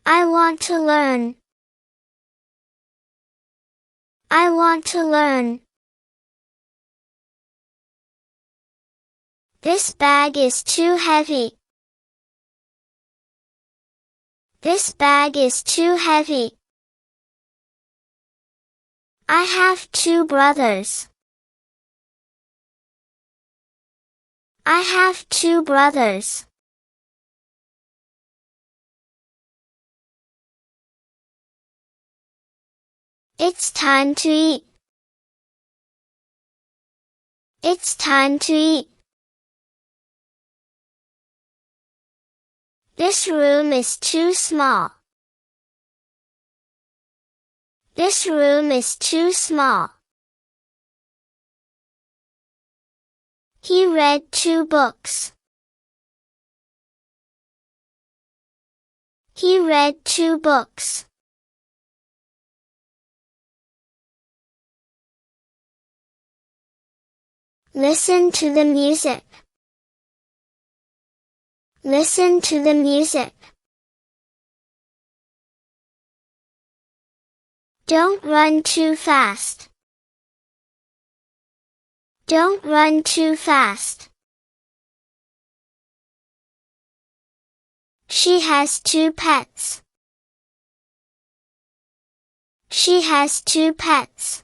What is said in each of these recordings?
I want to learn. I want to learn. This bag is too heavy. This bag is too heavy. I have 2 brothers. I have 2 brothers. It's time to eat. It's time to eat. This room is too small. This room is too small. He read 2 books. He read 2 books. Listen to the music. Listen to the music. Don't run too fast. Don't run too fast. She has 2 pets. She has 2 pets.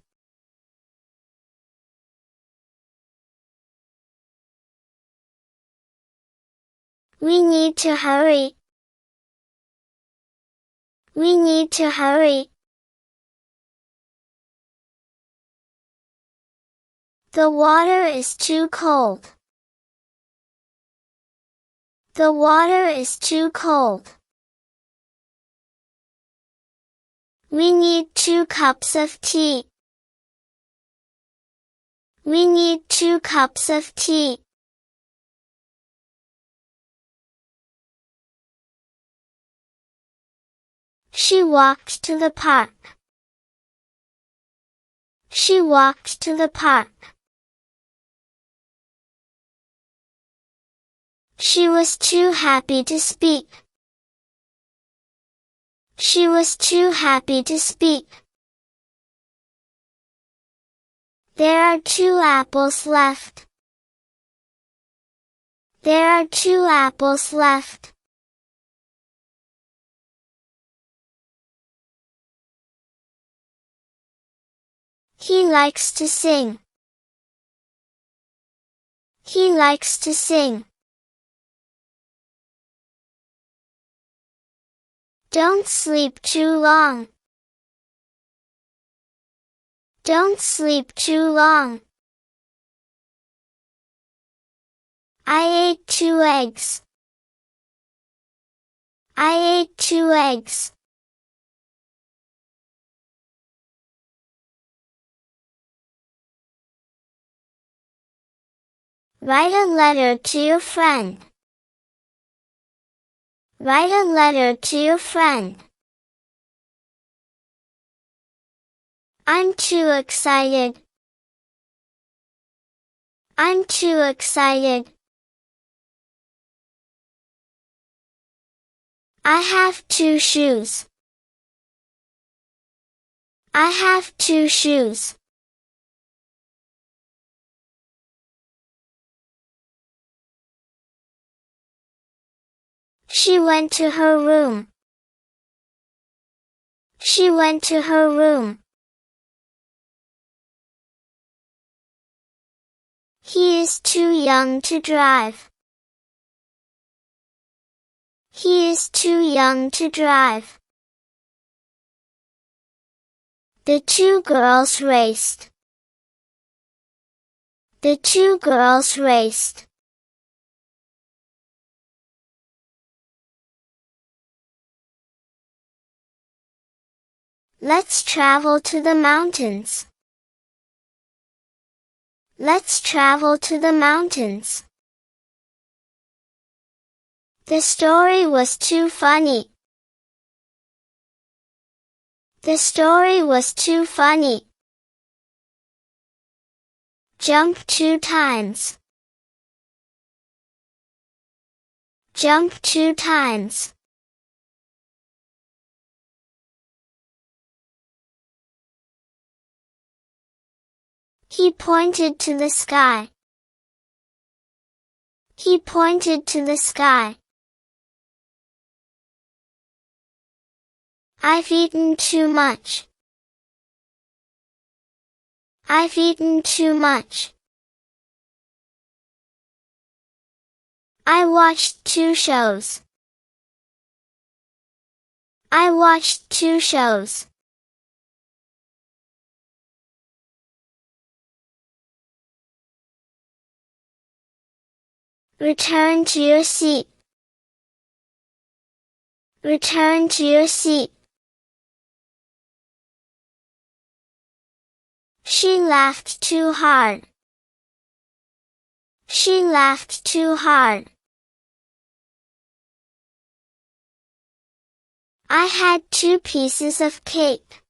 We need to hurry. We need to hurry. The water is too cold. The water is too cold. We need 2 cups of tea. We need 2 cups of tea. She walked to the park. She walked to the park. She was too happy to speak. She was too happy to speak. There are 2 apples left. There are 2 apples left. He likes to sing. He likes to sing. Don't sleep too long. Don't sleep too long. I ate 2 eggs. I ate 2 eggs. Write a letter to your friend. Write a letter to your friend. I'm too excited. I'm too excited. I have 2 shoes. I have 2 shoes. She went to her room. She went to her room. He is too young to drive. He is too young to drive. The 2 girls raced. The 2 girls raced. Let's travel to the mountains. Let's travel to the mountains. The story was too funny. The story was too funny. Jump 2 times. Jump 2 times. He pointed to the sky. He pointed to the sky. I've eaten too much. I've eaten too much. I watched 2 shows. I watched 2 shows. Return to your seat. Return to your seat. She laughed too hard. She laughed too hard. I had 2 pieces of cake.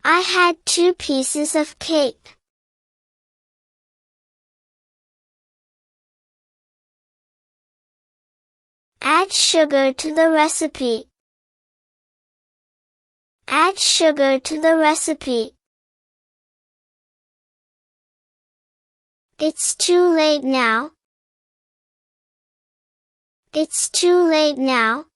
I had 2 pieces of cake. Add sugar to the recipe. Add sugar to the recipe. It's too late now. It's too late now.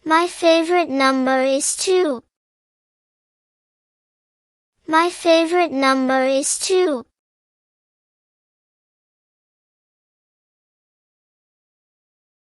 My favorite number is 2. My favorite number is 2.